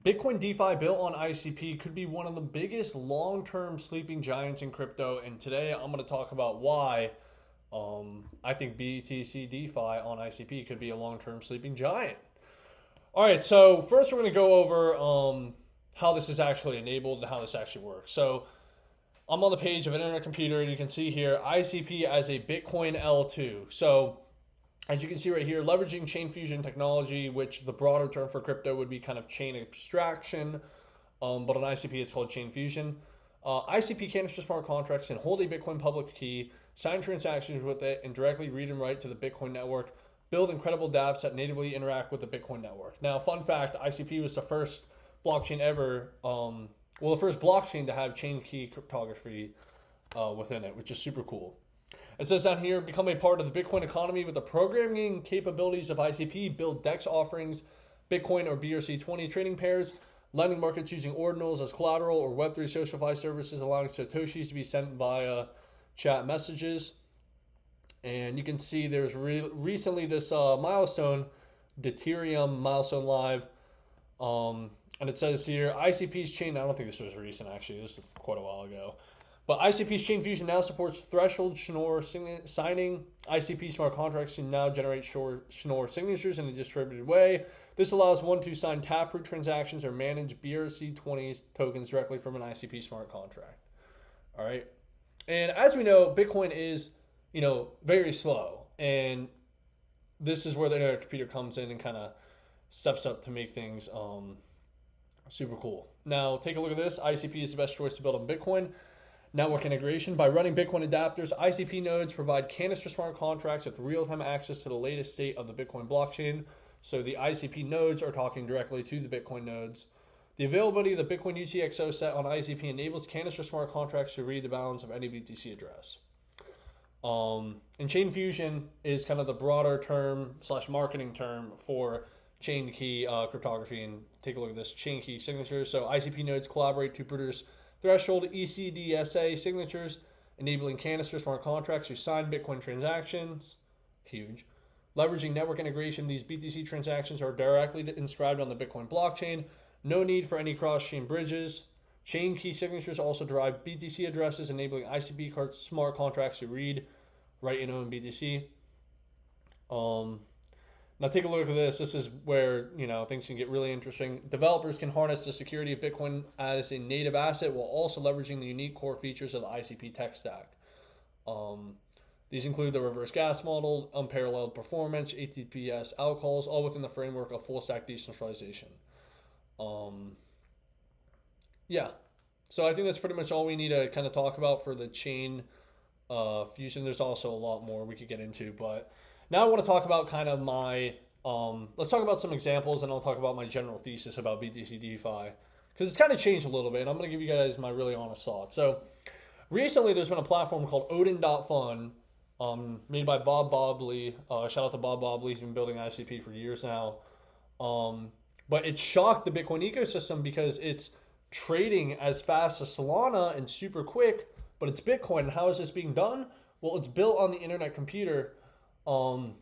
Bitcoin DeFi built on ICP could be one of the biggest long-term sleeping giants in crypto. And today I'm going to talk about why I think BTC DeFi on ICP could be a long-term sleeping giant. All right, so first we're going to go over how this is actually enabled and how this actually works. So I'm on the page of an internet computer, and you can see here ICP as a Bitcoin L2. So as you can see right here, leveraging chain fusion technology, which the broader term for crypto would be kind of chain abstraction, but on ICP it's called chain fusion. ICP can register smart contracts and hold a Bitcoin public key, sign transactions with it, and directly read and write to the Bitcoin network, build incredible dApps that natively interact with the Bitcoin network. Now, fun fact, ICP was the first blockchain ever, the first blockchain to have chain key cryptography within it, which is super cool. It says down here, become a part of the Bitcoin economy with the programming capabilities of ICP, build DEX offerings, Bitcoin or BRC20 trading pairs, lending markets using ordinals as collateral, or Web3 SocialFi services allowing Satoshis to be sent via chat messages. And you can see there's recently this milestone, Deuterium milestone live. And it says here, ICP's chain, I don't think this was recent actually, this was quite a while ago. But ICP's Chain Fusion now supports threshold Schnorr signing. ICP smart contracts can now generate Schnorr signatures in a distributed way. This allows one to sign Taproot transactions or manage BRC20 tokens directly from an ICP smart contract. All right. And as we know, Bitcoin is, very slow. And this is where the internet computer comes in and kind of steps up to make things super cool. Now, take a look at this. ICP is the best choice to build on Bitcoin. Network integration. By running Bitcoin adapters, ICP nodes provide canister smart contracts with real-time access to the latest state of the Bitcoin blockchain. So the ICP nodes are talking directly to the Bitcoin nodes. The availability of the Bitcoin UTXO set on ICP enables canister smart contracts to read the balance of any BTC address. And chain fusion is kind of the broader term / marketing term for chain key cryptography. And take a look at this chain key signature. So ICP nodes collaborate to produce threshold ECDSA signatures, enabling canister smart contracts to sign Bitcoin transactions. Huge. Leveraging network integration, these BTC transactions are directly inscribed on the Bitcoin blockchain. No need for any cross-chain bridges. Chain key signatures also derive BTC addresses, enabling ICP smart contracts to read, write, and own BTC. Now take a look at this. This is where, things can get really interesting. Developers can harness the security of Bitcoin as a native asset while also leveraging the unique core features of the ICP tech stack. These include the reverse gas model, unparalleled performance, HTTPS outcalls, all within the framework of full stack decentralization. So I think that's pretty much all we need to kind of talk about for the chain fusion. There's also a lot more we could get into, but now I want to talk about kind of my, let's talk about some examples, and I'll talk about my general thesis about BTC DeFi, because it's kind of changed a little bit, and I'm going to give you guys my really honest thoughts. So recently there's been a platform called Odin.fun, made by Bob Bobley. Shout out to Bob Bobley. He's been building ICP for years now. But it shocked the Bitcoin ecosystem because it's trading as fast as Solana and super quick, but it's Bitcoin. And how is this being done? Well, it's built on the internet computer. And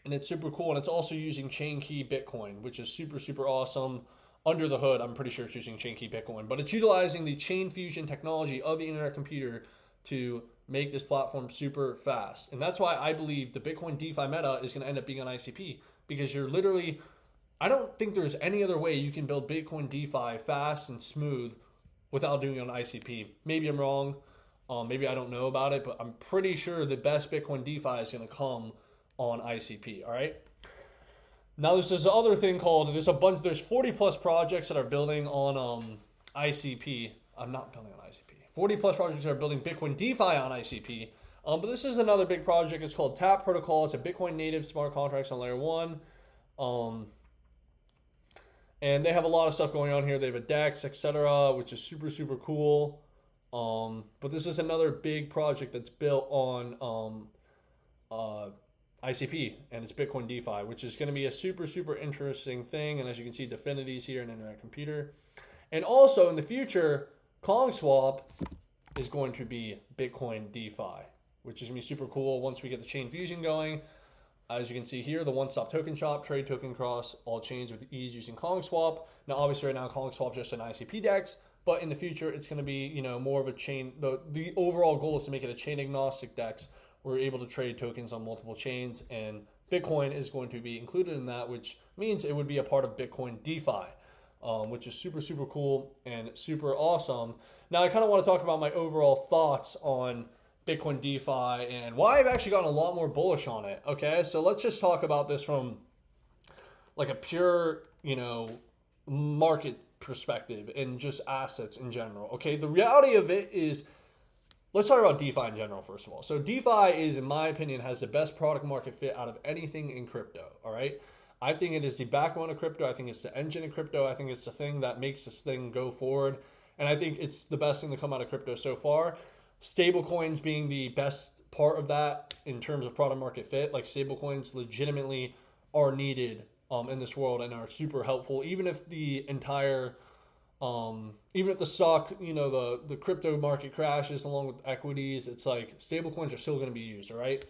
it's super cool, and it's also using chain key Bitcoin, which is super, super awesome. Under the hood, I'm pretty sure it's using chain key Bitcoin, but it's utilizing the chain fusion technology of the internet computer to make this platform super fast. And that's why I believe the Bitcoin DeFi meta is going to end up being on ICP, because I don't think there's any other way you can build Bitcoin DeFi fast and smooth without doing it on ICP. Maybe I'm wrong. Maybe I don't know about it, but I'm pretty sure the best Bitcoin DeFi is going to come on ICP. All right. Now there's this other thing there's 40 plus projects that are building on ICP. I'm not building on ICP. 40 plus projects that are building Bitcoin DeFi on ICP. But this is another big project. It's called Tap Protocol. It's a Bitcoin native smart contracts on layer 1. And they have a lot of stuff going on here. They have a DEX, etc., which is super, super cool. But this is another big project that's built on ICP, and it's Bitcoin DeFi, which is going to be a super, super interesting thing. And as you can see, Definity's here in Internet Computer. And also in the future, KongSwap is going to be Bitcoin DeFi, which is going to be super cool once we get the chain fusion going. As you can see here, the one-stop token shop, trade token across all chains with ease using CoinSwap. Now, obviously, right now, CoinSwap is just an ICP DEX, but in the future, it's going to be, more of a chain. The overall goal is to make it a chain agnostic DEX. We're able to trade tokens on multiple chains, and Bitcoin is going to be included in that, which means it would be a part of Bitcoin DeFi, which is super, super cool and super awesome. Now, I kind of want to talk about my overall thoughts on Bitcoin DeFi and why I've actually gotten a lot more bullish on it. Okay, so let's just talk about this from like a pure, market perspective and just assets in general. Okay, the reality of it is, let's talk about DeFi in general first of all. So DeFi is, in my opinion, has the best product market fit out of anything in crypto. All right, I think it is the backbone of crypto. I think it's the engine of crypto. I think it's the thing that makes this thing go forward, and I think it's the best thing to come out of crypto so far. Stablecoins being the best part of that in terms of product market fit. Like, stablecoins legitimately are needed in this world and are super helpful. Even if the entire, even if the stock, the crypto market crashes along with equities, it's like stablecoins are still going to be used. All right.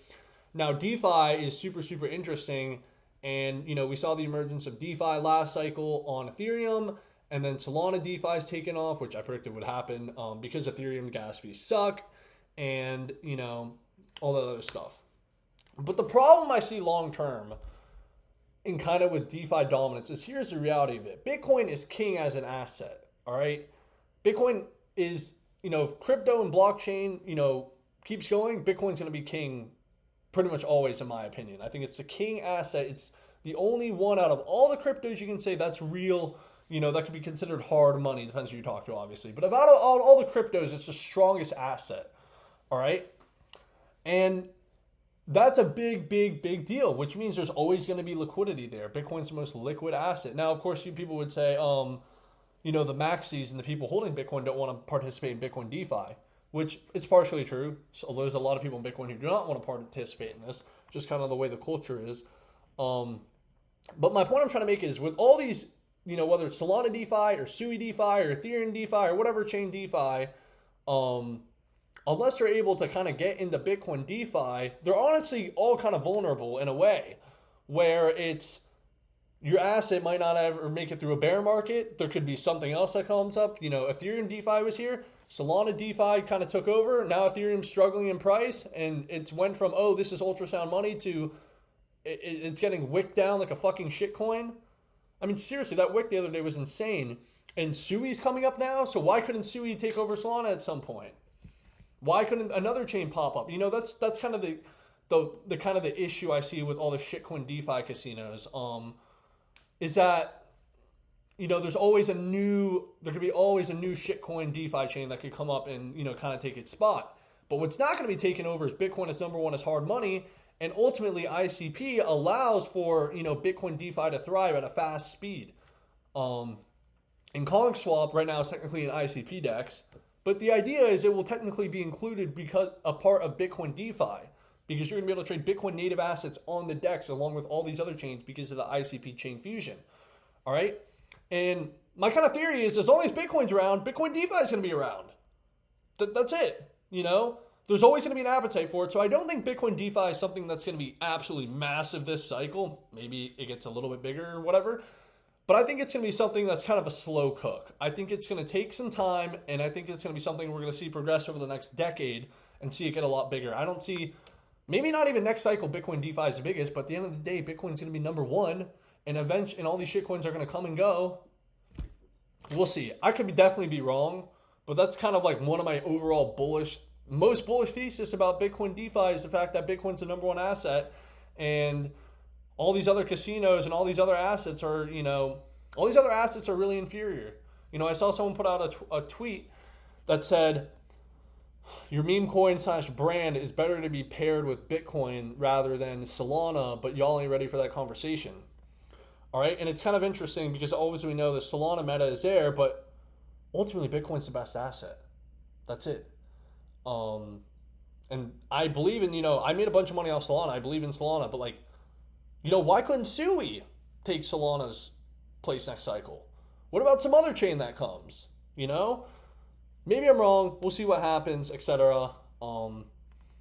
Now, DeFi is super, super interesting. And, we saw the emergence of DeFi last cycle on Ethereum. And then Solana DeFi is taken off, which I predicted would happen because Ethereum gas fees suck and, all that other stuff. But the problem I see long term in kind of with DeFi dominance is, here's the reality of it. Bitcoin is king as an asset, all right? Bitcoin is, if crypto and blockchain, keeps going, Bitcoin's going to be king pretty much always, in my opinion. I think it's the king asset. It's the only one out of all the cryptos you can say that's real. That could be considered hard money. Depends who you talk to, obviously. But about all the cryptos, it's the strongest asset. All right? And that's a big, big, big deal, which means there's always going to be liquidity there. Bitcoin's the most liquid asset. Now, of course, you people would say, the maxis and the people holding Bitcoin don't want to participate in Bitcoin DeFi, which it's partially true. So there's a lot of people in Bitcoin who do not want to participate in this, just kind of the way the culture is. But my point I'm trying to make is, with all these, whether it's Solana DeFi or Sui DeFi or Ethereum DeFi or whatever chain DeFi, unless they're able to kind of get into Bitcoin DeFi, they're honestly all kind of vulnerable in a way where it's, your asset might not ever make it through a bear market. There could be something else that comes up. Ethereum DeFi was here. Solana DeFi kind of took over. Now Ethereum's struggling in price, and it's went from, oh, this is ultrasound money to it's getting wicked down like a fucking shitcoin. I mean, seriously, that wick the other day was insane. And Sui's coming up now, so why couldn't Sui take over Solana at some point? Why couldn't another chain pop up? That's kind of the kind of the issue I see with all the shitcoin DeFi casinos. Is that, there's always there could be always a new shitcoin DeFi chain that could come up and, kind of take its spot. But what's not going to be taken over is Bitcoin as number one as hard money. And ultimately, ICP allows for, Bitcoin DeFi to thrive at a fast speed. And CoinSwap right now is technically an ICP DEX. But the idea is it will technically be included because a part of Bitcoin DeFi. Because you're going to be able to trade Bitcoin native assets on the DEX along with all these other chains because of the ICP chain fusion. All right? And my kind of theory is, as long as Bitcoin's around, Bitcoin DeFi is going to be around. That's it. There's always going to be an appetite for it. So I don't think Bitcoin DeFi is something that's going to be absolutely massive this cycle. Maybe it gets a little bit bigger or whatever. But I think it's going to be something that's kind of a slow cook. I think it's going to take some time, and I think it's going to be something we're going to see progress over the next decade and see it get a lot bigger. I don't see, maybe not even next cycle Bitcoin DeFi is the biggest, but at the end of the day, Bitcoin's going to be number one, and eventually, and all these shitcoins are going to come and go. We'll see. I could definitely be wrong, but that's kind of like one of my overall most bullish thesis about Bitcoin DeFi is the fact that Bitcoin's the number one asset, and all these other casinos and all these other assets are, all these other assets are really inferior. I saw someone put out a tweet that said, your meme coin / brand is better to be paired with Bitcoin rather than Solana, but y'all ain't ready for that conversation. All right. And it's kind of interesting because always we know the Solana meta is there, but ultimately Bitcoin's the best asset. That's it. And I believe in, I made a bunch of money off Solana. I believe in Solana, but why couldn't Sui take Solana's place next cycle? What about some other chain that comes? Maybe I'm wrong. We'll see what happens, etc. But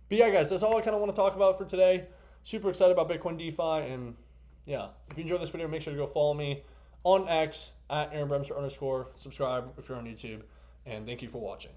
yeah, guys, that's all I kind of want to talk about for today. super excited about Bitcoin DeFi. And yeah, if you enjoyed this video, make sure to go follow me on X at Aaron Bremser _. Subscribe if you're on YouTube. And thank you for watching.